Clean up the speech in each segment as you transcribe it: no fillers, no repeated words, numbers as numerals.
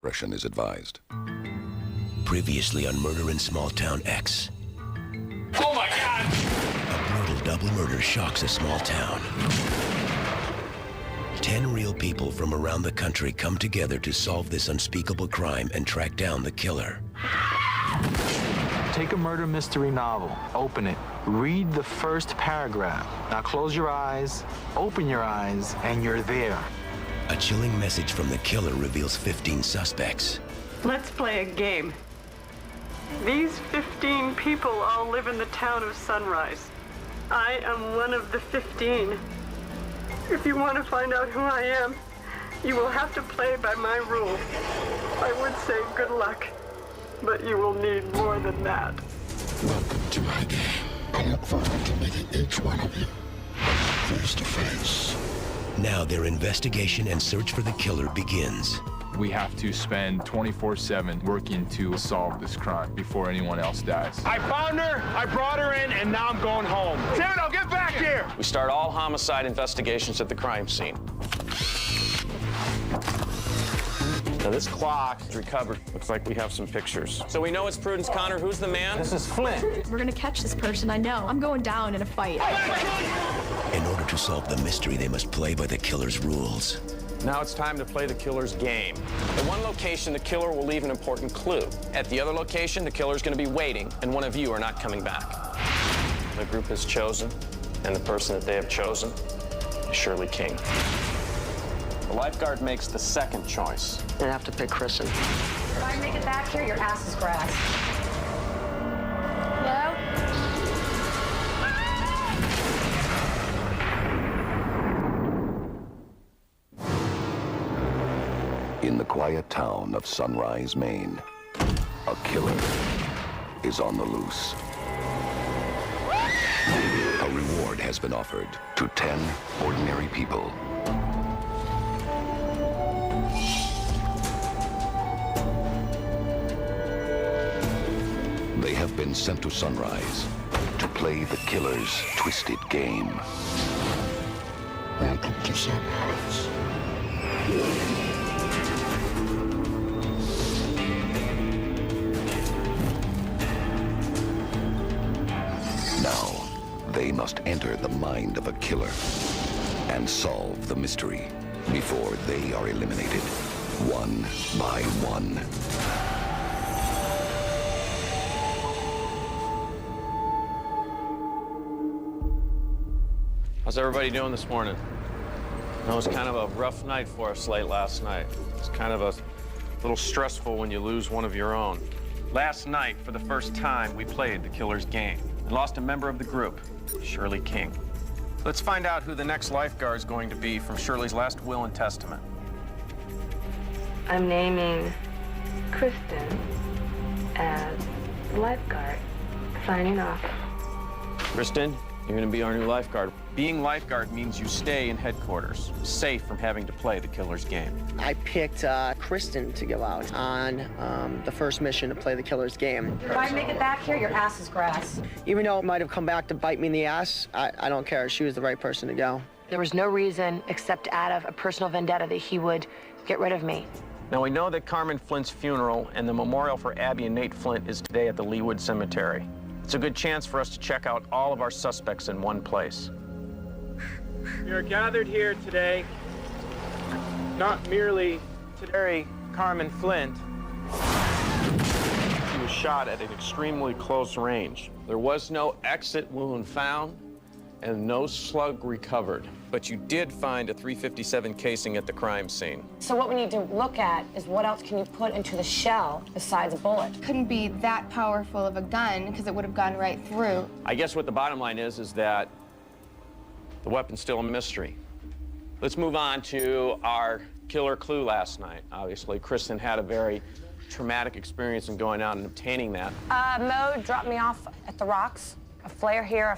Discretion is advised. Previously on Murder in Small Town X. Oh my God! A brutal double murder shocks a small town. 10 real people from around the country come together to solve this unspeakable crime and track down the killer. Take a murder mystery novel, open it, read the first paragraph. Now close your eyes, open your eyes, and you're there. A chilling message from the killer reveals 15 suspects. Let's play a game. These 15 people all live in the town of Sunrise. I am one of the 15. If you want to find out who I am, you will have to play by my rules. I would say good luck, but you will need more than that. Welcome to my game. I look forward to meeting each one of you face to face. Now their investigation and search for the killer begins. We have to spend 24/7 working to solve this crime before anyone else dies. I found her, I brought her in, and now I'm going home. Sando, get back here! We start all homicide investigations at the crime scene. Now this clock is recovered. Looks like we have some pictures. So we know it's Prudence Connor. Who's the man? This is Flint. We're gonna catch this person, I know. I'm going down in a fight. In order to solve the mystery, they must play by the killer's rules. Now it's time to play the killer's game. At one location, the killer will leave an important clue. At the other location, the killer's going to be waiting, and one of you are not coming back. The group has chosen, and the person that they have chosen is Shirley King. The lifeguard makes the second choice. You'd have to pick Kristen. If I make it back here, your ass is grass. Hello? In the quiet town of Sunrise, Maine, a killer is on the loose. A reward has been offered to 10 ordinary people. They have been sent to Sunrise to play the killer's twisted game. Welcome to Sunrise. Now, they must enter the mind of a killer and solve the mystery before they are eliminated, one by one. How's everybody doing this morning? It was kind of a rough night for us late last night. It's kind of a little stressful when you lose one of your own. Last night, for the first time, we played the killer's game and lost a member of the group, Shirley King. Let's find out who the next lifeguard is going to be from Shirley's last will and testament. I'm naming Kristen as lifeguard. Signing off. Kristen, you're going to be our new lifeguard. Being lifeguard means you stay in headquarters, safe from having to play the killer's game. I picked Kristen to go out on the first mission to play the killer's game. If I make it back here, your ass is grass. Even though it might have come back to bite me in the ass, I don't care. She was the right person to go. There was no reason except out of a personal vendetta that he would get rid of me. Now, we know that Carmen Flint's funeral and the memorial for Abby and Nate Flint is today at the Leawood Cemetery. It's a good chance for us to check out all of our suspects in one place. We are gathered here today, not merely to bury Carmen Flint. She was shot at an extremely close range. There was no exit wound found and no slug recovered. But you did find a .357 casing at the crime scene. So what we need to look at is what else can you put into the shell besides a bullet? Couldn't be that powerful of a gun because it would have gone right through. I guess what the bottom line is that the weapon's still a mystery. Let's move on to our killer clue last night. Obviously, Kristen had a very traumatic experience in going out and obtaining that. Mo dropped me off at the rocks. A flare here,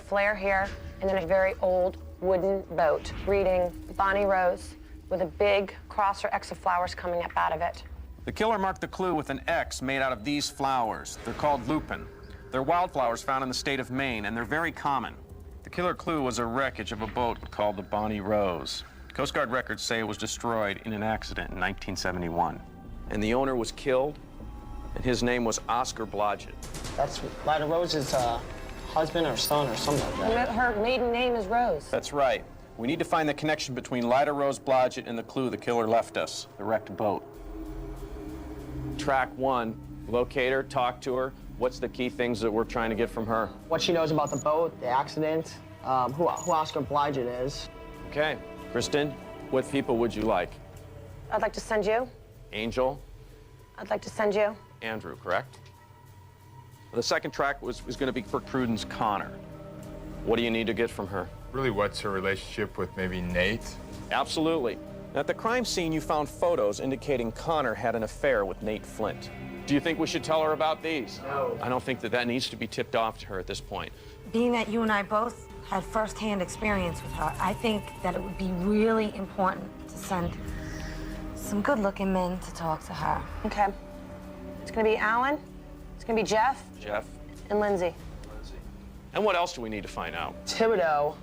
and then a very old wooden boat reading Bonnie Rose with a big cross or X of flowers coming up out of it. The killer marked the clue with an X made out of these flowers. They're called lupin. They're wildflowers found in the state of Maine, and they're very common. The killer clue was a wreckage of a boat called the Bonnie Rose. Coast Guard records say it was destroyed in an accident in 1971. and the owner was killed, and his name was Oscar Blodgett. That's Lyda Rose's husband or son or something like that. Her maiden name is Rose. That's right. We need to find the connection between Lyda Rose Blodgett and the clue the killer left us, the wrecked boat. Track 1, locate her, talk to her. What's the key things that we're trying to get from her? What she knows about the boat, the accident, who Oscar Blodgett is. Okay, Kristen, what people would you like? I'd like to send you. Angel, I'd like to send you. Andrew, correct? The second track was going to be for Prudence Connor. What do you need to get from her? Really, what's her relationship with maybe Nate? Absolutely. At the crime scene, you found photos indicating Connor had an affair with Nate Flint. Do you think we should tell her about these? No. I don't think that needs to be tipped off to her at this point. Being that you and I both had first-hand experience with her, I think that it would be really important to send some good-looking men to talk to her. Okay. It's gonna be Alan, it's gonna be Jeff, and Lindsay. And what else do we need to find out? Thibodeau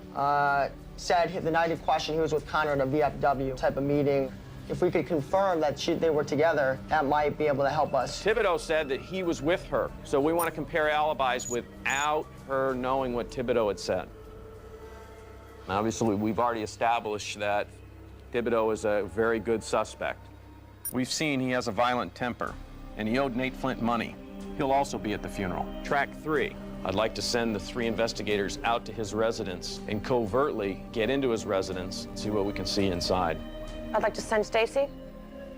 said the night in question he was with Connor at a VFW type of meeting. If we could confirm that they were together, that might be able to help us. Thibodeau said that he was with her, so we want to compare alibis without her knowing what Thibodeau had said. Obviously, we've already established that Thibodeau is a very good suspect. We've seen he has a violent temper, and he owed Nate Flint money. He'll also be at the funeral. Track 3. I'd like to send the 3 investigators out to his residence and covertly get into his residence and see what we can see inside. I'd like to send Stacy.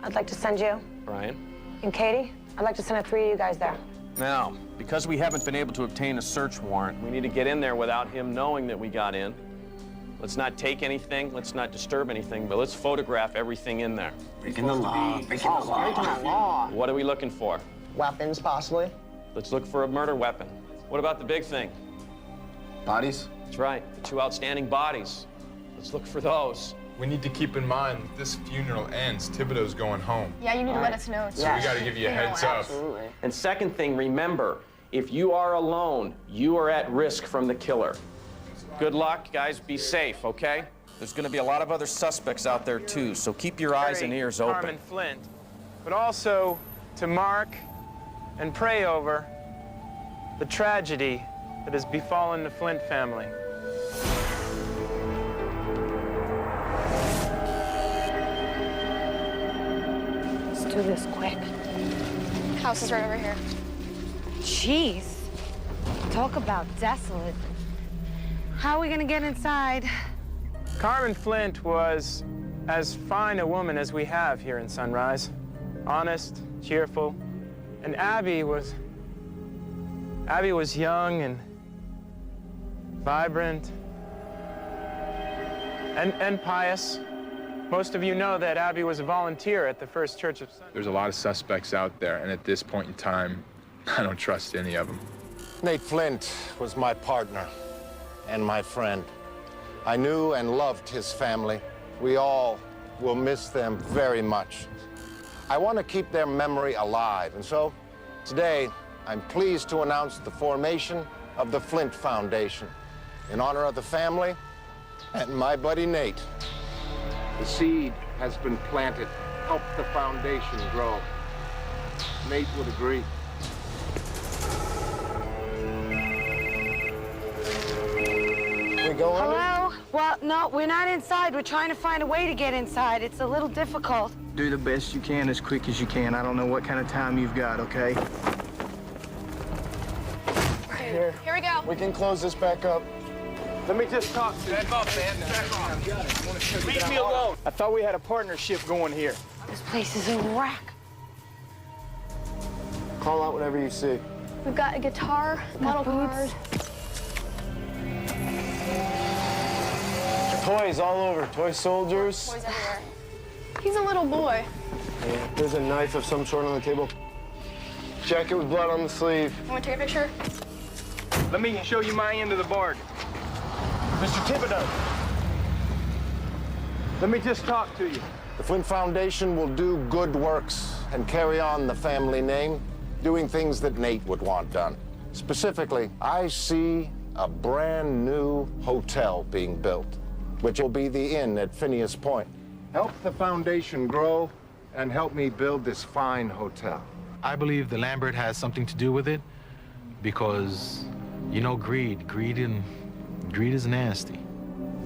I'd like to send you. Brian? And Katie. I'd like to send the 3 of you guys there. Now, because we haven't been able to obtain a search warrant, we need to get in there without him knowing that we got in. Let's not take anything, let's not disturb anything, but let's photograph everything in there. Breaking the law. Breaking the law. What are we looking for? Weapons, possibly. Let's look for a murder weapon. What about the big thing? Bodies? That's right, the 2 outstanding bodies. Let's look for those. We need to keep in mind, if this funeral ends, Thibodeau's going home. Yeah, you need to let us know. So we got to give you a heads up. Absolutely. And second thing, remember, if you are alone, you are at risk from the killer. Good luck, guys. Be safe, okay? There's going to be a lot of other suspects out there, too, so keep your eyes and ears open. Carmen Flint, but also to mark and pray over the tragedy that has befallen the Flint family. Let's do this quick. House is right over here. Jeez. Talk about desolate. How are we gonna get inside? Carmen Flint was as fine a woman as we have here in Sunrise. Honest, cheerful, and Abby was young and vibrant and pious. Most of you know that Abby was a volunteer at the First Church of Sunrise. There's a lot of suspects out there, and at this point in time, I don't trust any of them. Nate Flint was my partner and my friend. I knew and loved his family. We all will miss them very much. I want to keep their memory alive, and so today I'm pleased to announce the formation of the Flint Foundation in honor of the family and my buddy Nate. The seed has been planted. Help the foundation grow. Nate would agree. We going? Hello? Well, no, we're not inside. We're trying to find a way to get inside. It's a little difficult. Do the best you can as quick as you can. I don't know what kind of time you've got, okay? Here we go. We can close this back up. Let me just talk to you. Back off, man. Back off. Leave me alone. I thought we had a partnership going here. This place is a wreck. Call out whatever you see. We've got a guitar, model cars. Toys all over. Toy soldiers. Toys everywhere. He's a little boy. Yeah, there's a knife of some sort on the table. Jacket with blood on the sleeve. You want to take a picture? Let me show you my end of the bargain. Mr. Thibodeau, let me just talk to you. The Flint Foundation will do good works and carry on the family name, doing things that Nate would want done. Specifically, I see a brand new hotel being built, which will be the inn at Phineas Point. Help the foundation grow, and helped me build this fine hotel. I believe the Lambert has something to do with it because, you know, greed is nasty.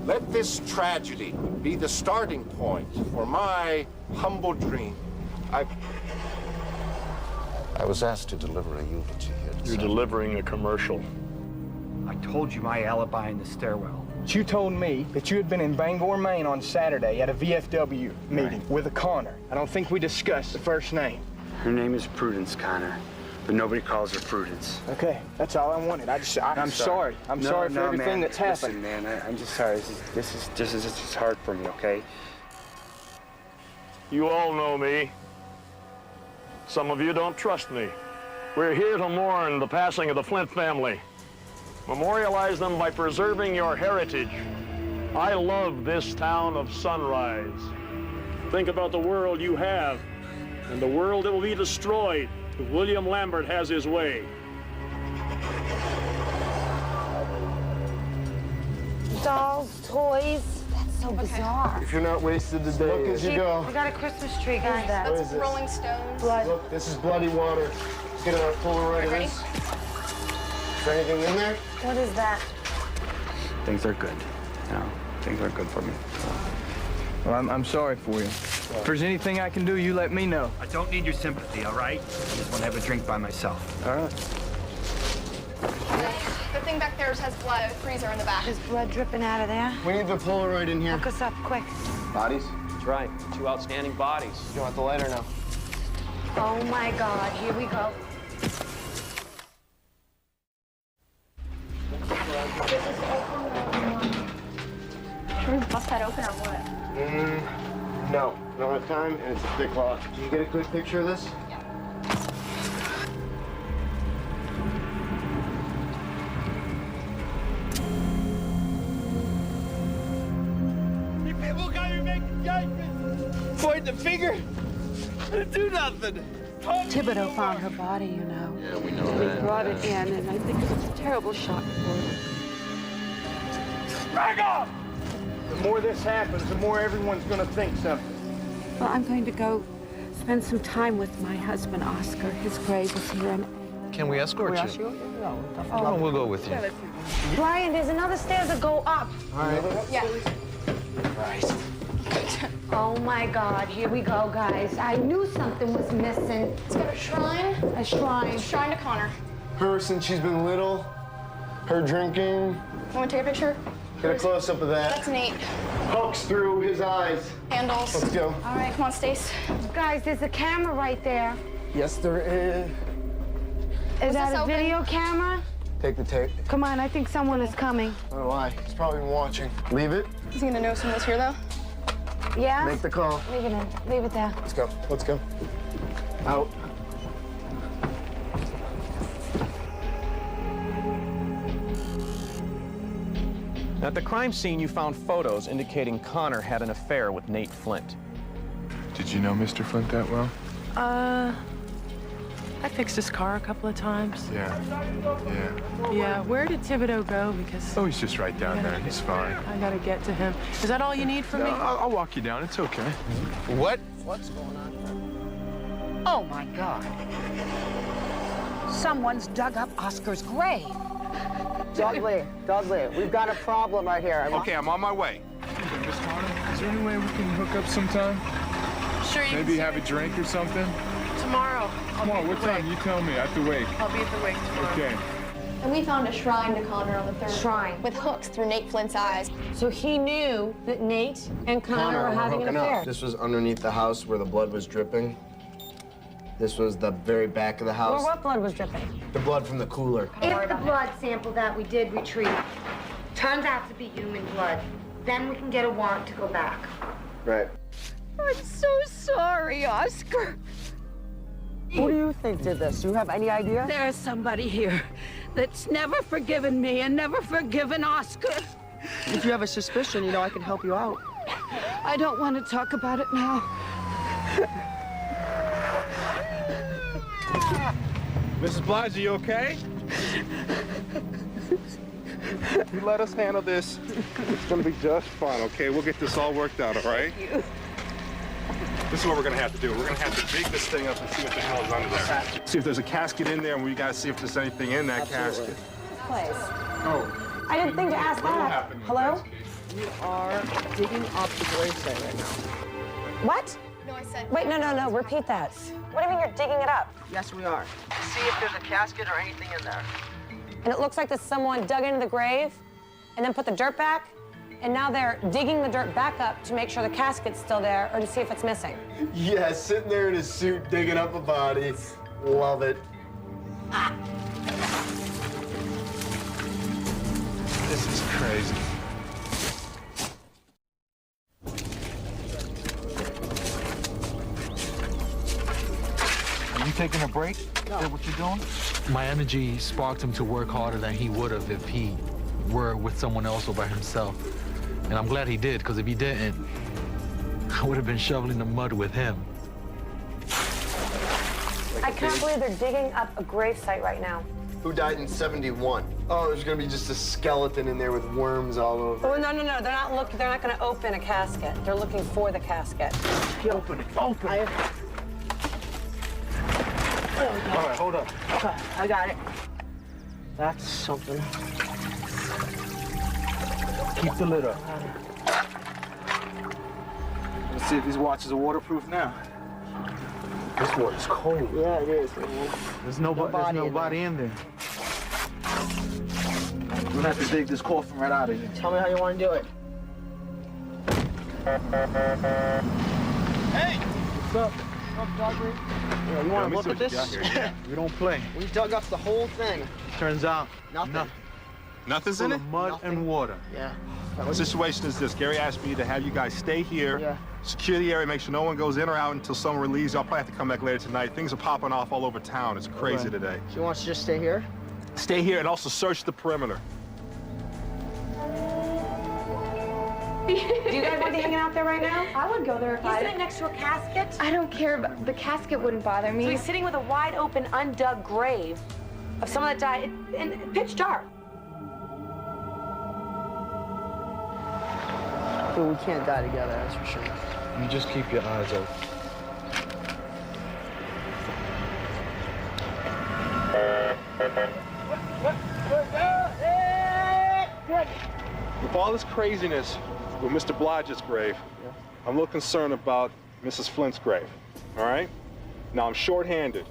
Let this tragedy be the starting point for my humble dream. I was asked to deliver a eulogy here. You're delivering a commercial. I told you my alibi in the stairwell. But you told me that you had been in Bangor, Maine on Saturday at a VFW meeting with a Connor. I don't think we discussed the first name. Her name is Prudence, Connor, but nobody calls her Prudence. Okay, that's all I wanted. I'm sorry. I'm sorry for everything that's happened. Listen, man, I'm just sorry. This is hard for me, okay? You all know me. Some of you don't trust me. We're here to mourn the passing of the Flint family. Memorialize them by preserving your heritage. I love this town of Sunrise. Think about the world you have and the world that will be destroyed if William Lambert has his way. Dolls, toys. That's so bizarre. If you're not wasted today, look as you go. We got a Christmas tree, guys. That's Rolling Stones. Blood. Look, this is bloody water. Let's get a Polaroid of this. Is there anything in there? What is that? Things are good. You know, things are good for me. Well, I'm sorry for you. If there's anything I can do, you let me know. I don't need your sympathy, all right? I just want to have a drink by myself. All right. The thing back there has blood, a freezer in the back. There's blood dripping out of there. We need the Polaroid in here. Hook us up, quick. Bodies? That's right. 2 outstanding bodies. You want the lighter now? Oh my God, here we go. Should we bust that open or what? No. I don't have time, and it's a thick lock. Can you get a quick picture of this? Yeah. You people got me making judgments. Point the finger. Do nothing. Thibodeau found her body, you know. Yeah, we know We that. brought it in, and I think it was a terrible shock for her. Back off! The more this happens, the more everyone's gonna think something. Well, I'm going to go spend some time with my husband, Oscar. His grave is here, and Can we escort you? No. Oh, we'll go with you. Brian, there's another stairs that go up. All right. Yeah. Christ. Oh my God, here we go, guys. I knew something was missing. It's got a shrine. A shrine. Shrine to Connor. Her since she's been little. Her drinking. You want to take a picture? Get a close-up of that. That's Nate. Hooks through his eyes. Handles. Let's go. All right, come on, Stace. Guys, there's a camera right there. Yes, there is. Is that this a open? video camera? Take the tape. Come on, I think someone is coming. Oh, why? He's probably been watching. Leave it. Is he gonna know someone's here though? Yeah? Make the call. Leave it in. Leave it there. Let's go. Let's go. Out. At the crime scene, you found photos indicating Connor had an affair with Nate Flint. Did you know Mr. Flint that well? I fixed his car a couple of times. Yeah. Yeah. Yeah, where did Thibodeau go? Because Oh, he's just right down there. He's fine. I gotta get to him. Is that all you need from No, me? I'll walk you down. It's okay. What? What's going on? Oh, my God. Someone's dug up Oscar's grave. Dudley, we've got a problem right here. Okay, I'm on my way. Miss Connor, is there any way we can hook up sometime? Sure, you Maybe can have a drink or something? tomorrow. Tomorrow, what time? You tell me. At the wake. I'll be at the wake tomorrow. Okay. And we found a shrine to Connor on the third Shrine. floor with hooks through Nate Flint's eyes. So he knew that Nate and Connor were having an affair. This was underneath the house where the blood was dripping. This was the very back of the house. Well, what blood was dripping? The blood from the cooler. If the blood sample that we did retrieve turns out to be human blood, then we can get a warrant to go back. Right. I'm so sorry, Oscar. Who do you think did this? Do you have any idea? There's somebody here that's never forgiven me and never forgiven Oscar. If you have a suspicion, you know I can help you out. I don't want to talk about it now. Mrs. Blige, are you okay? You let us handle this. It's gonna be just fine, okay? We'll get this all worked out, all right? Thank you. This is what we're gonna have to do. We're gonna have to dig this thing up and see what the hell is under there. See if there's a casket in there, and we gotta see if there's anything in that casket. Place. Oh. I didn't think to ask that. Hello? We are digging up the gravesite right now. What? No, I said. Wait, no. Repeat that. What do you mean you're digging it up? Yes, we are. To see if there's a casket or anything in there. And it looks like that someone dug into the grave and then put the dirt back, and now they're digging the dirt back up to make sure the casket's still there or to see if it's missing. Yeah, sitting there in his suit digging up a body. Love it. This is crazy. Are you taking a break? No. Is that what you're doing? My energy sparked him to work harder than he would have if he were with someone else or by himself. And I'm glad he did, because if he didn't, I would have been shoveling the mud with him. I can't believe they're digging up a gravesite right now. Who died in 71? Oh, there's gonna be just a skeleton in there with worms all over. Oh, no. They're not gonna open a casket. They're looking for the casket. Open it. Open it. All right, hold up. Okay, I got it. That's something. Keep the lid up. Let's see if these watches are waterproof now. This water's cold. Yeah, it is. There's nobody in there. We're gonna have to dig this coffin right out of here. Tell me how you want to do it. Hey! What's up? What's up, Duggar? Yeah, you want to look at this? We don't play. We dug up the whole thing. Turns out, Nothing. Nothing's in it? Mud and water. Yeah. The situation is this. Gary asked me to have you guys stay here, secure the area, make sure no one goes in or out until someone relieves. Y'all probably have to come back later tonight. Things are popping off all over town. It's crazy today. So you want us to just stay here? Stay here and also search the perimeter. Do you guys want to be hanging out there right now? I would go there if He's sitting next to a casket. I don't care, but the casket wouldn't bother me. So he's sitting with a wide open, undug grave of someone that died in pitch dark. Dude, we can't die together, that's for sure. You just keep your eyes open. With all this craziness with Mr. Blodgett's grave, I'm a little concerned about Mrs. Flint's grave, all right? Now, I'm short-handed,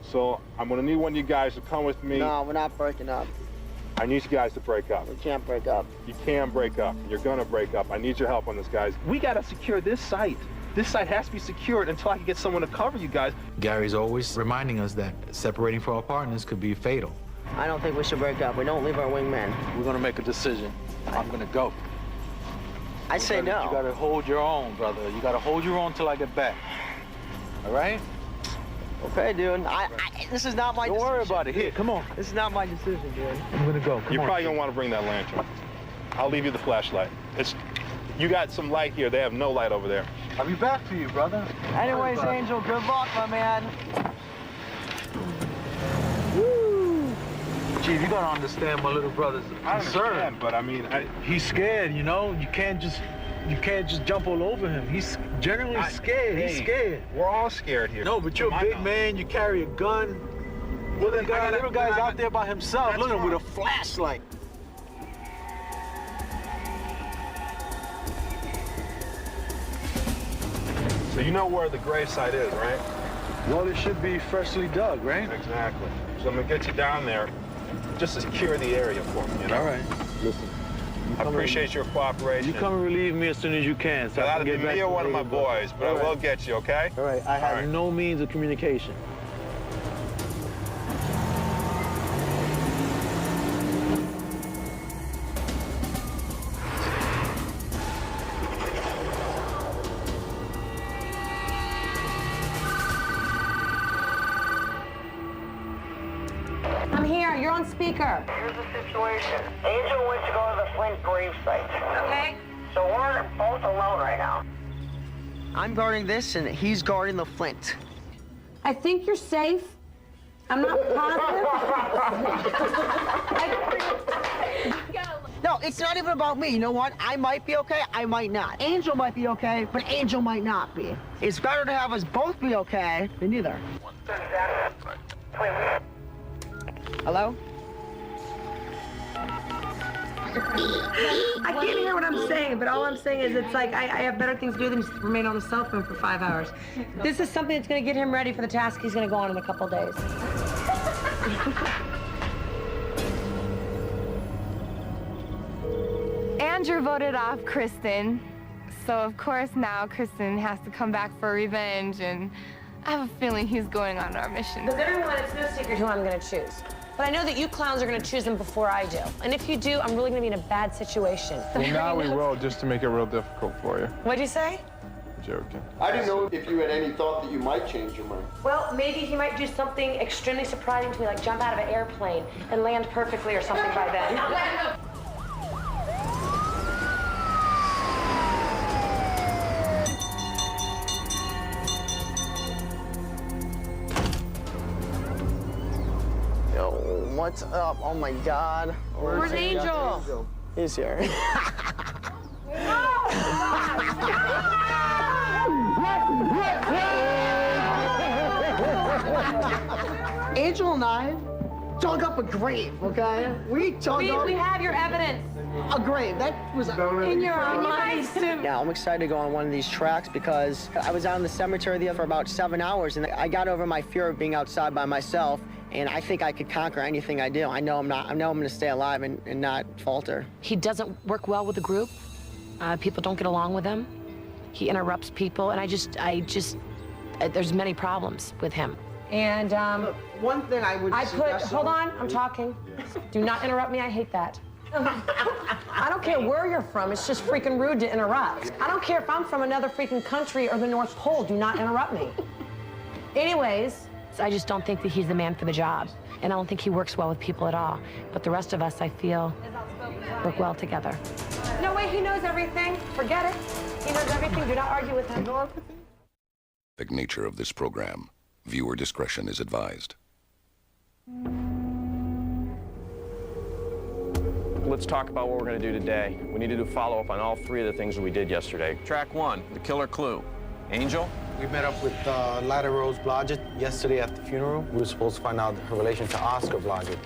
so I'm gonna need one of you guys to come with me. No, we're not breaking up. I need you guys to break up. We can't break up. You can break up. You're gonna break up. I need your help on this, guys. We gotta secure this site. This site has to be secured until I can get someone to cover you guys. Gary's always reminding us that separating from our partners could be fatal. I don't think we should break up. We don't leave our wingman. We're gonna make a decision. I'm gonna go. I say no. You gotta hold your own, brother. You gotta hold your own till I get back. All right? Okay, dude. This is not my decision. Don't worry about it. Here, come on. This is not my decision, dude. I'm gonna go. You're probably gonna want to bring that lantern. I'll leave you the flashlight. You got some light here. They have no light over there. I'll be back for you, brother. Anyways, Angel, good luck, my man. Chief, you gotta understand my little brother's concern. I understand, but I mean, he's scared, you know? You can't just jump all over him. He's generally scared. He's scared. We're all scared here. No, but you're a big man. You carry a gun. Well, the little guy's out there by himself, looking with a flashlight. So you know where the gravesite is, right? Well, it should be freshly dug, right? Exactly. So I'm gonna get you down there just to secure the area for me, you know? All right. Listen. I appreciate your cooperation. You come and relieve me as soon as you can. So That'll be me or one of my boys, but I will get you, okay? All right. I have no means of communication. I'm here. You're on speaker. Here's the situation. Angel went to go to the Flint gravesite. Okay. So we're both alone right now. I'm guarding this, and he's guarding the Flint. I think you're safe. I'm not positive. No, No, it's not even about me. You know what? I might be okay, I might not. Angel might be okay, but Angel might not be. It's better to have us both be okay than neither. Hello? I can't hear what I'm saying, but all I'm saying is it's like I have better things to do than just remain on the cell phone for 5 hours. This is something that's going to get him ready for the task he's going to go on in a couple days. Andrew voted off Kristen, so of course now Kristen has to come back for revenge, and I have a feeling he's going on our mission. Because everyone, it's no secret who I'm going to choose. But I know that you clowns are going to choose them before I do. And if you do, I'm really going to be in a bad situation. Well, now we will, just to make it real difficult for you. What'd you say? I'm joking. I didn't know if you had any thought that you might change your mind. Well, maybe he might do something extremely surprising to me, like jump out of an airplane and land perfectly or something by then. What's up? Oh my God. Where's Angel? He's here. Angel and I dug up a grave, okay? We have your evidence. A grave. That was in your eyes. Now, I'm excited to go on one of these tracks because I was out in the cemetery for about 7 hours, and I got over my fear of being outside by myself. And I think I could conquer anything I do. I know I'm going to stay alive and not falter. He doesn't work well with the group. People don't get along with him. He interrupts people, and there's many problems with him. And look, one thing I would suggest. Hold on, I'm talking. Do not interrupt me, I hate that. I don't care where you're from, it's just freaking rude to interrupt. I don't care if I'm from another freaking country or the North Pole, do not interrupt me. Anyways, I just don't think that he's the man for the job. And I don't think he works well with people at all. But the rest of us, I feel, work well together. No way, he knows everything. Forget it. He knows everything. Do not argue with him. The nature of this program. Viewer discretion is advised. Let's talk about what we're going to do today. We need to do follow-up on all 3 of the things that we did yesterday. Track 1, the killer clue. Angel? We met up with Lyda Rose Blodgett yesterday at the funeral. We were supposed to find out her relation to Oscar Blodgett.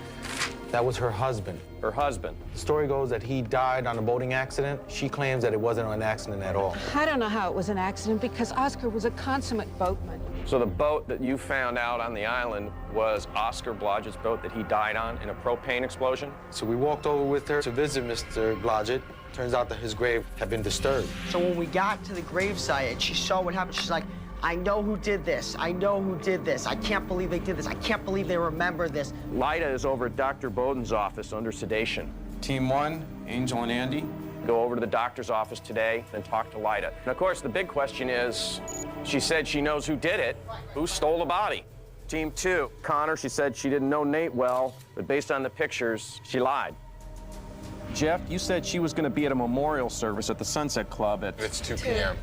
That was her husband. Her husband? The story goes that he died on a boating accident. She claims that it wasn't an accident at all. I don't know how it was an accident because Oscar was a consummate boatman. So the boat that you found out on the island was Oscar Blodgett's boat that he died on in a propane explosion? So we walked over with her to visit Mr. Blodgett. Turns out that his grave had been disturbed. So when we got to the gravesite and she saw what happened, she's like, I know who did this. I know who did this. I can't believe they did this. I can't believe they remember this. Lyda is over at Dr. Bowden's office under sedation. Team 1, Angel and Andy. Go over to the doctor's office today and talk to Lyda. And of course, the big question is, she said she knows who did it. Who stole the body? Team 2, Connor, she said she didn't know Nate well, but based on the pictures, she lied. Jeff, you said she was going to be at a memorial service at the Sunset Club at... It's 2 p.m.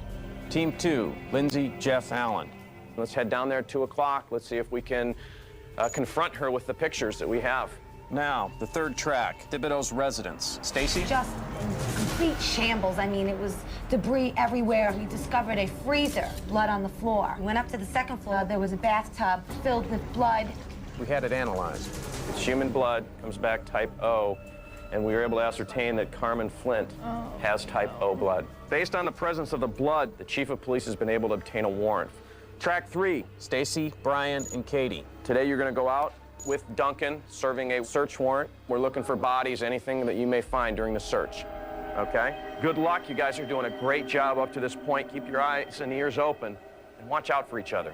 Team 2, Lindsay, Jeff, Allen. Let's head down there at 2 o'clock. Let's see if we can confront her with the pictures that we have. Now, the 3rd track, Thibodeau's residence. Stacy? Just in complete shambles. I mean, it was debris everywhere. We discovered a freezer, blood on the floor. We went up to the 2nd floor. There was a bathtub filled with blood. We had it analyzed. It's human blood, comes back type O, and we were able to ascertain that Carmen Flint has type O blood. Based on the presence of the blood, the chief of police has been able to obtain a warrant. Track 3, Stacy, Brian, and Katie. Today you're going to go out with Duncan, serving a search warrant. We're looking for bodies, anything that you may find during the search, okay? Good luck. You guys are doing a great job up to this point. Keep your eyes and ears open and watch out for each other,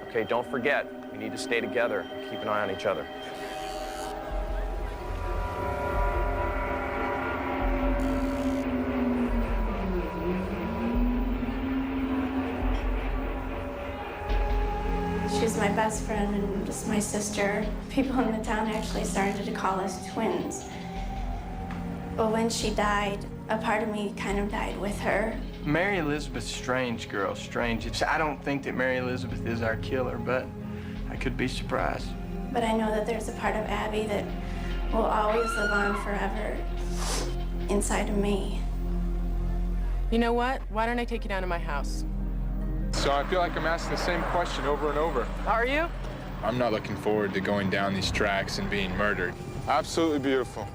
okay? Don't forget, we need to stay together and keep an eye on each other. She was my best friend and just my sister. People in the town actually started to call us twins. But when she died, a part of me kind of died with her. Mary Elizabeth's strange girl, strange. I don't think that Mary Elizabeth is our killer, but I could be surprised. But I know that there's a part of Abby that will always live on forever. inside of me. You know what? Why don't I take you down to my house? So I feel like I'm asking the same question over and over. Are you? I'm not looking forward to going down these tracks and being murdered. Absolutely beautiful.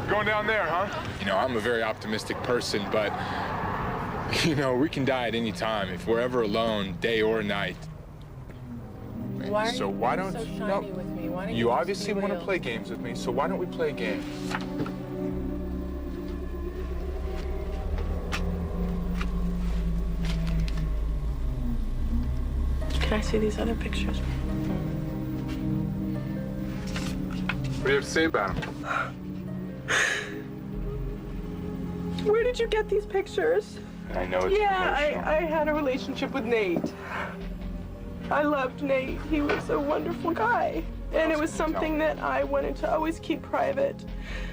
We're going down there, huh? You know, I'm a very optimistic person, but, you know, we can die at any time if we're ever alone, day or night. Why are So you why being don't so shiny with me? Why don't you just obviously be want to real? play games with me, so why don't we play games? Can I see these other pictures? What do you have to say about them? Where did you get these pictures? I know it's emotional. I had a relationship with Nate. I loved Nate. He was a wonderful guy. And it was something that I wanted to always keep private,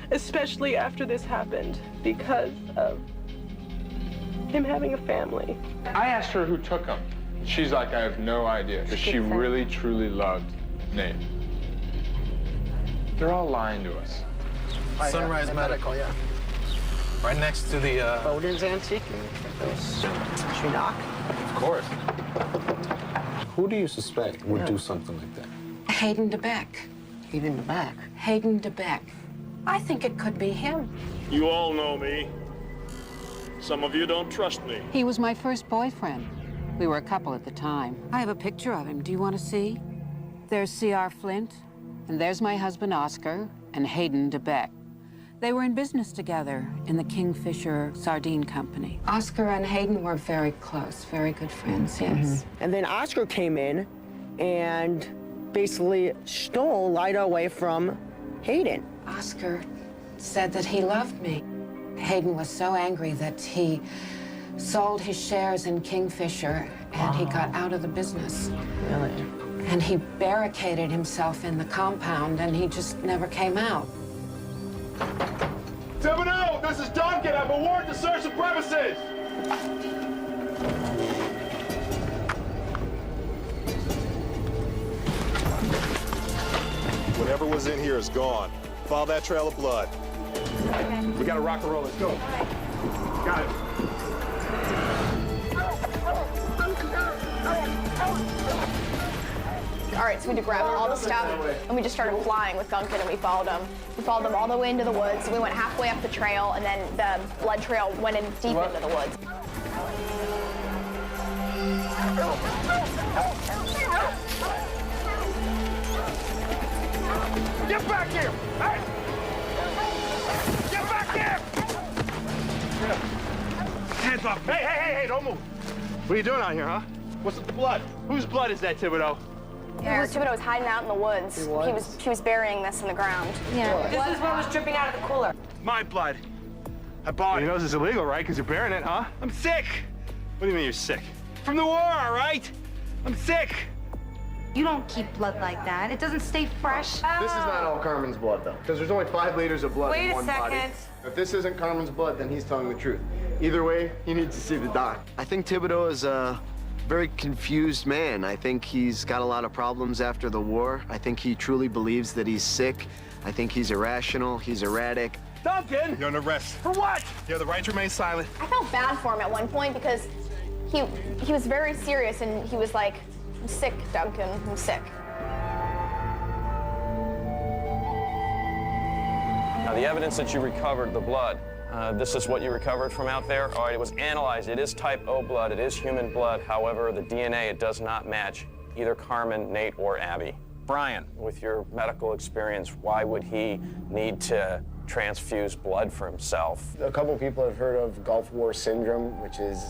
especially after this happened, because of him having a family. I asked her who took them. She's like, I have no idea, because she really, truly loved Nate. They're all lying to us. Sunrise Medical, yeah. Right next to the, Bowden's Antique. Should we knock? Of course. Who do you suspect would do something like that? Hayden DeBeck. Hayden DeBeck. Hayden DeBeck. I think it could be him. You all know me. Some of you don't trust me. He was my first boyfriend. We were a couple at the time. I have a picture of him. Do you want to see? There's C.R. Flint, and there's my husband, Oscar, and Hayden DeBeck. They were in business together in the Kingfisher Sardine Company. Oscar and Hayden were very close, very good friends, yes. And then Oscar came in and basically stole Lyda away from Hayden. Oscar said that he loved me. Hayden was so angry that he sold his shares in Kingfisher and he got out of the business. Really? And he barricaded himself in the compound and he just never came out. Thibodeau, this is Duncan. I have a warrant to search the premises. Whatever was in here is gone. Follow that trail of blood. We gotta rock and roll. Let's go. Got it. All right, so we had to grab all the stuff, and we just started flying with Duncan, and we followed them. We followed them all the way into the woods. We went halfway up the trail, and then the blood trail went in deep into the woods. Get back here! Hey! Get back here! Hands off! Hey, don't move! What are you doing out here, huh? What's with the blood? Whose blood is that, Thibodeau? Thibodeau was hiding out in the woods. He was burying this in the ground. Yeah. This is what was dripping out of the cooler. My blood. I bought it. You know this is illegal, right? Because you're burying it, huh? I'm sick. What do you mean you're sick? From the war, all right? I'm sick. You don't keep blood like that. It doesn't stay fresh. This is not all Carmen's blood, though, because there's only 5 liters of blood in one body. Wait a second. If this isn't Carmen's blood, then he's telling the truth. Either way, he needs to see the doc. I think Thibodeau is a very confused man. I think he's got a lot of problems after the war. I think he truly believes that he's sick. I think he's irrational, he's erratic. Duncan! You're under arrest. For what? You have the right to remain silent. I felt bad for him at one point because he was very serious, and he was like, "I'm sick, Duncan. I'm sick." Now, the evidence that you recovered, the blood, this is what you recovered from out there. All right, it was analyzed. It is type O blood. It is human blood. However, the DNA, it does not match either Carmen, Nate, or Abby. Brian, with your medical experience, why would he need to transfuse blood for himself? A couple people have heard of Gulf War syndrome, which is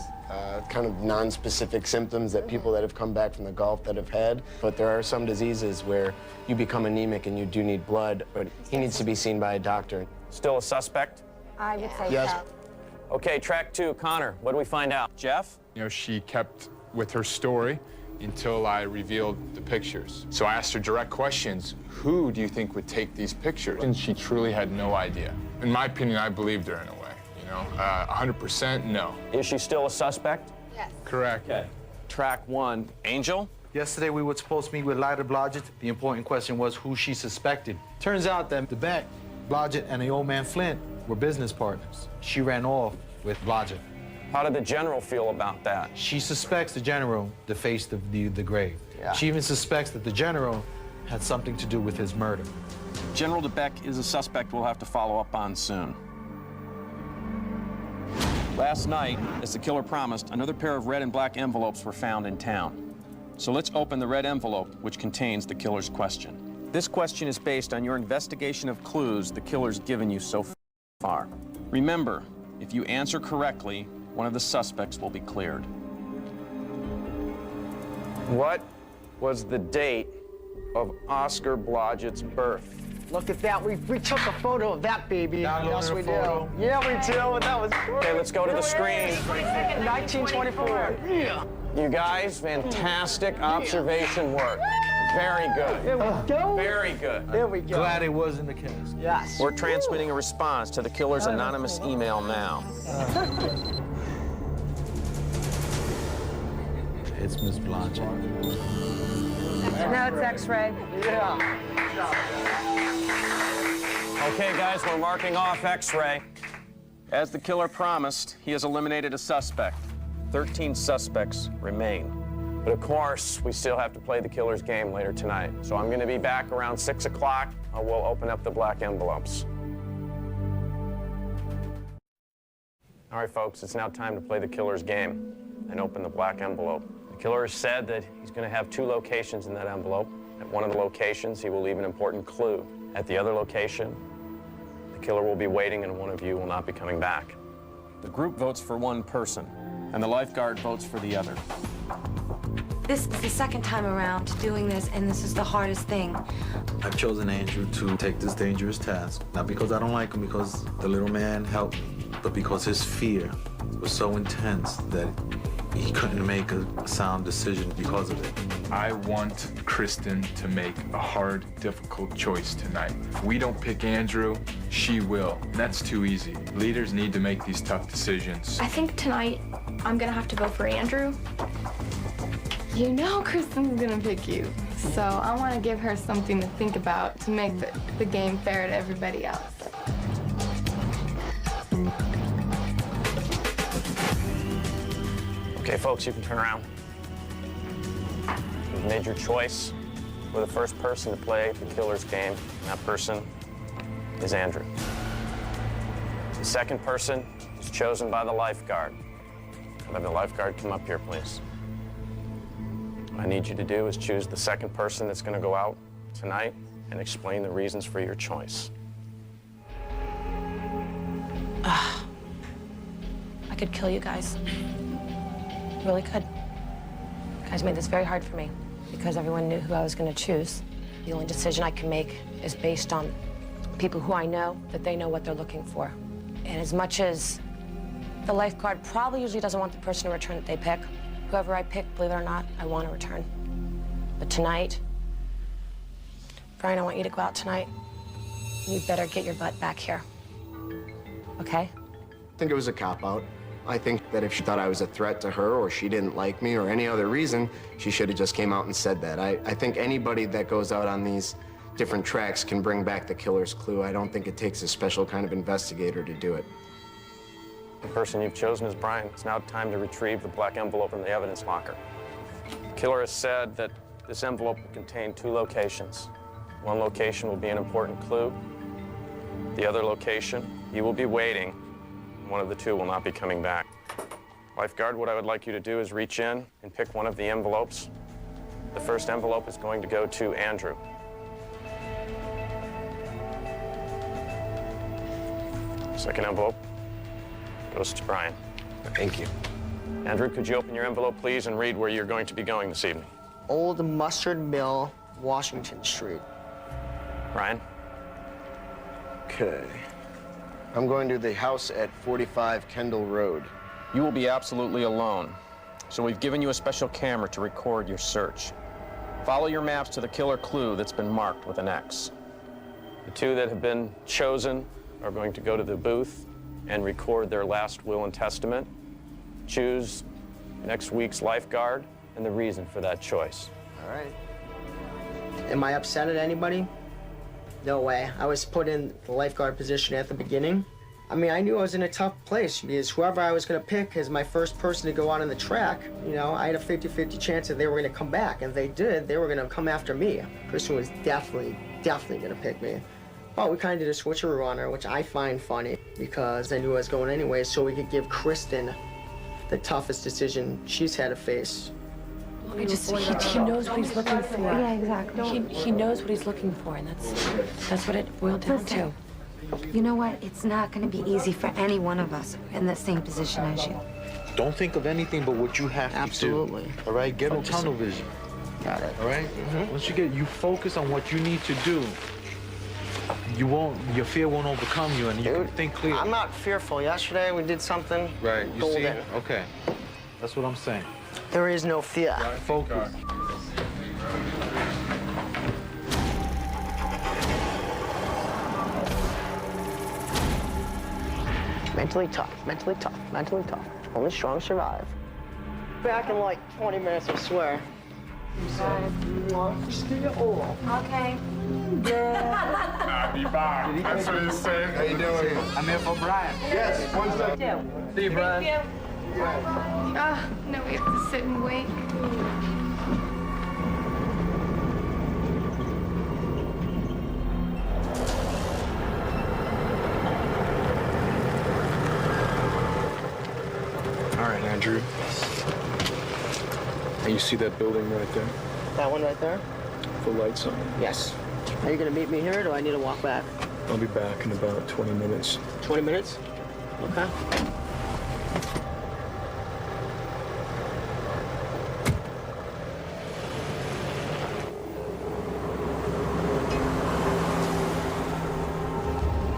kind of non-specific symptoms that people that have come back from the Gulf that have had. But there are some diseases where you become anemic and you do need blood, but he needs to be seen by a doctor. Still a suspect? I would say Yes. so. Okay, track 2, Connor. What do we find out? Jeff? You know, she kept with her story until I revealed the pictures. So I asked her direct questions. Who do you think would take these pictures? And she truly had no idea. In my opinion, I believed her in a way, you know? 100% no. Is she still a suspect? Yes. Correct. Okay. Track 1, Angel? Yesterday, we were supposed to meet with Lyda Blodgett. The important question was who she suspected. Turns out that DeBeck Blodgett and the old man Flint were business partners. She ran off with Blodgett. How did the general feel about that? She suspects the general defaced the grave. Yeah. She even suspects that the general had something to do with his murder. General DeBeck is a suspect we'll have to follow up on soon. Last night, as the killer promised, another pair of red and black envelopes were found in town. So let's open the red envelope, which contains the killer's question. This question is based on your investigation of clues the killer's given you so far. Remember, if you answer correctly, one of the suspects will be cleared. What was the date of Oscar Blodgett's birth? Look at that. We took a photo of that baby. Yes, we do. photo. Yeah, we do. That was great. Okay, let's go to the screen. 1924. Yeah. You guys, fantastic observation work. Very good. There we go. Very good. There we go. Glad it was in the case. Yes. We're transmitting a response to the killer's anonymous email now. It's Miss Blodgett. No, it's X-ray. Yeah. Okay, guys, we're marking off X-ray. As the killer promised, he has eliminated a suspect. 13 suspects remain. But of course, we still have to play the killer's game later tonight. So I'm going to be back around 6 o'clock. We'll open up the black envelopes. All right, folks, it's now time to play the killer's game and open the black envelope. The killer has said that he's going to have 2 locations in that envelope. At one of the locations, he will leave an important clue. At the other location, the killer will be waiting and one of you will not be coming back. The group votes for one person, and the lifeguard votes for the other. This is the second time around doing this, and this is the hardest thing. I've chosen Andrew to take this dangerous task, not because I don't like him, because the little man helped me, but because his fear was so intense that he couldn't make a sound decision because of it. I want Kristen to make a hard, difficult choice tonight. If we don't pick Andrew, she will. And that's too easy. Leaders need to make these tough decisions. I think tonight I'm gonna have to go for Andrew. You know Kristen's gonna pick you, so I want to give her something to think about to make the game fair to everybody else. Okay, folks, you can turn around. You've made your choice. We're the first person to play the killer's game, and that person is Andrew. The second person is chosen by the lifeguard. I'll have the lifeguard come up here, please. What I need you to do is choose the second person that's going to go out tonight and explain the reasons for your choice. I could kill you guys. Really could. You guys made this very hard for me because everyone knew who I was going to choose. The only decision I can make is based on people who I know, that they know what they're looking for. And as much as the lifeguard probably usually doesn't want the person to return that they pick, whoever I pick, believe it or not, I want to return. But tonight, Brian, I want you to go out tonight. You better get your butt back here. Okay? I think it was a cop-out. I think that if she thought I was a threat to her or she didn't like me or any other reason, she should have just came out and said that. I think anybody that goes out on these different tracks can bring back the killer's clue. I don't think it takes a special kind of investigator to do it. The person you've chosen is Brian. It's now time to retrieve the black envelope in the evidence locker. The killer has said that this envelope will contain 2 locations. One location will be an important clue. The other location, you will be waiting. One of the 2 will not be coming back. Lifeguard, what I would like you to do is reach in and pick one of the envelopes. The first envelope is going to go to Andrew. Second envelope goes to Brian. Thank you. Andrew, could you open your envelope, please, and read where you're going to be going this evening? Old Mustard Mill, Washington Street. Brian? Okay. I'm going to the house at 45 Kendall Road. You will be absolutely alone, so we've given you a special camera to record your search. Follow your maps to the killer clue that's been marked with an X. The 2 that have been chosen are going to go to the booth and record their last will and testament. Choose next week's lifeguard and the reason for that choice. All right. Am I upset at anybody? No way. I was put in the lifeguard position at the beginning. I mean, I knew I was in a tough place because whoever I was going to pick as my first person to go out on the track, you know, I had a 50-50 chance that they were going to come back. And if they did, they were going to come after me. Kristen was definitely going to pick me. But we kind of did a switcheroo on her, which I find funny because I knew I was going anyway, so we could give Kristen the toughest decision she's had to face. He knows what he's looking for. Yeah, exactly. He knows what he's looking for, and that's what it boiled down to. You know what? It's not going to be easy for any one of us in the same position as you. Don't think of anything but what you have to do. Absolutely. All right? Get a tunnel vision. Got it. All right? Once you focus on what you need to do, your fear won't overcome you, and you can think clearly. I'm not fearful. Yesterday we did something Right, you golden. see? Okay. That's what I'm saying. There is no fear. Focus. Mentally tough, mentally tough, mentally tough. Only strong survive. Back in like 20 minutes, I swear. Okay. I'll be back. That's what he's saying. How you doing? I'm here for Brian. Yes, 1 second. See you, Brian. No, we have to sit and wait. All right, Andrew. And you see that building right there? That one right there? The lights on. Yes. Are you gonna meet me here, or do I need to walk back? I'll be back in about 20 minutes. 20 minutes? Okay.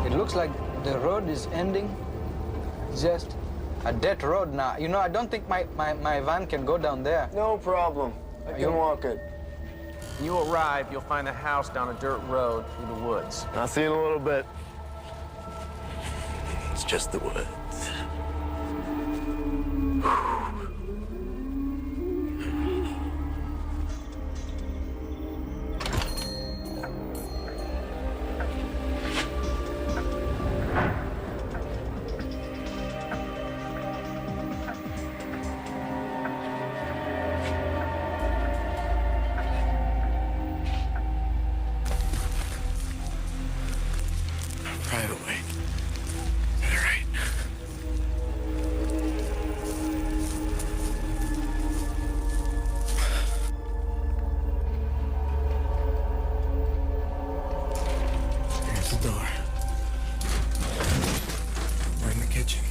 It looks like the road is ending. Just a dead road now. You know, I don't think my van can go down there. No problem. I can walk it. When you arrive, you'll find a house down a dirt road through the woods. I'll see you in a little bit. It's just the woods. Private way. All right. Here's the door. We're in the kitchen.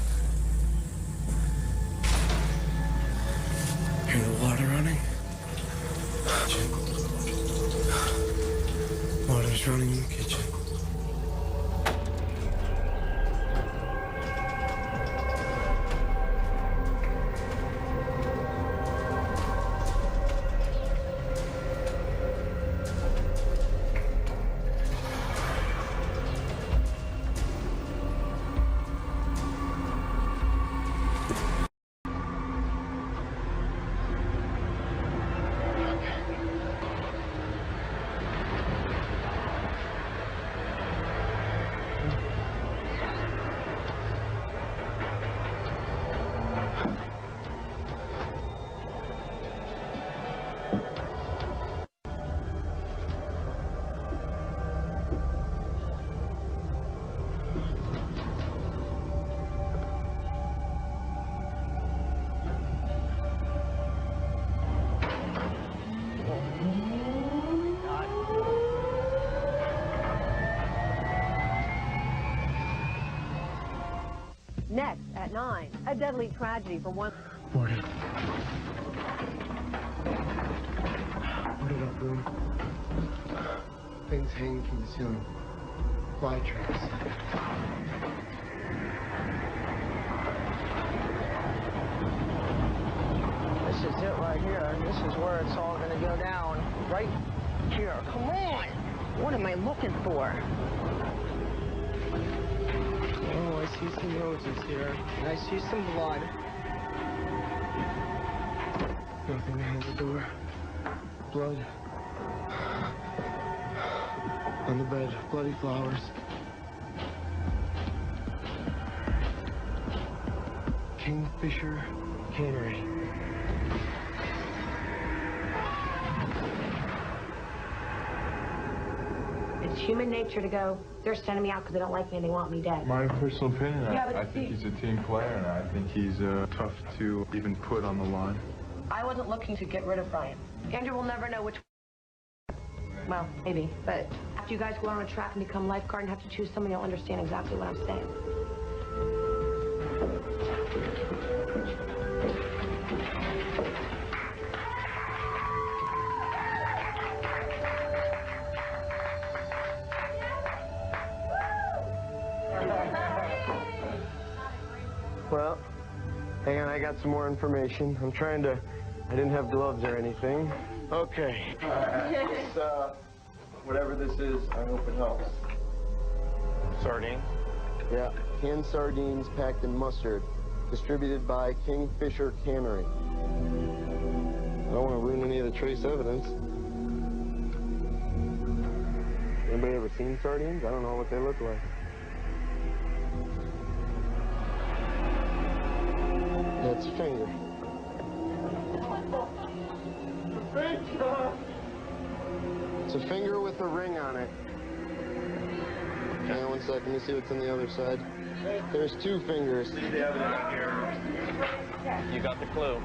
Hear the water running? Water's running in the kitchen. Next at 9, a deadly tragedy for one. Board it. Board it up, room. Things hanging from the ceiling. Fly traps. This is it right here. This is where it's all gonna go down. Right here. Come on! What am I looking for? Oh, I see some roses here. And I see some blood. Nothing behind the door. Blood. On the bed, bloody flowers. Kingfisher Cannery. It's human nature to go, they're sending me out because they don't like me and they want me dead. My personal opinion, Yeah, but I think he's a team player, and I think he's tough to even put on the line. I wasn't looking to get rid of Brian. Andrew will never know which. Well, maybe, but after you guys go on a track and become lifeguard and have to choose someone, you'll understand exactly what I'm saying. Well, hang on, I got some more information. I didn't have gloves or anything. Okay. Whatever this is, I hope it helps. Sardine? Yeah, canned sardines packed in mustard, distributed by Kingfisher Cannery. I don't want to ruin any of the trace evidence. Anybody ever seen sardines? I don't know what they look like. That's a finger. It's a finger with a ring on it. Hang on one second, let me see what's on the other side. There's two fingers. You got the clue.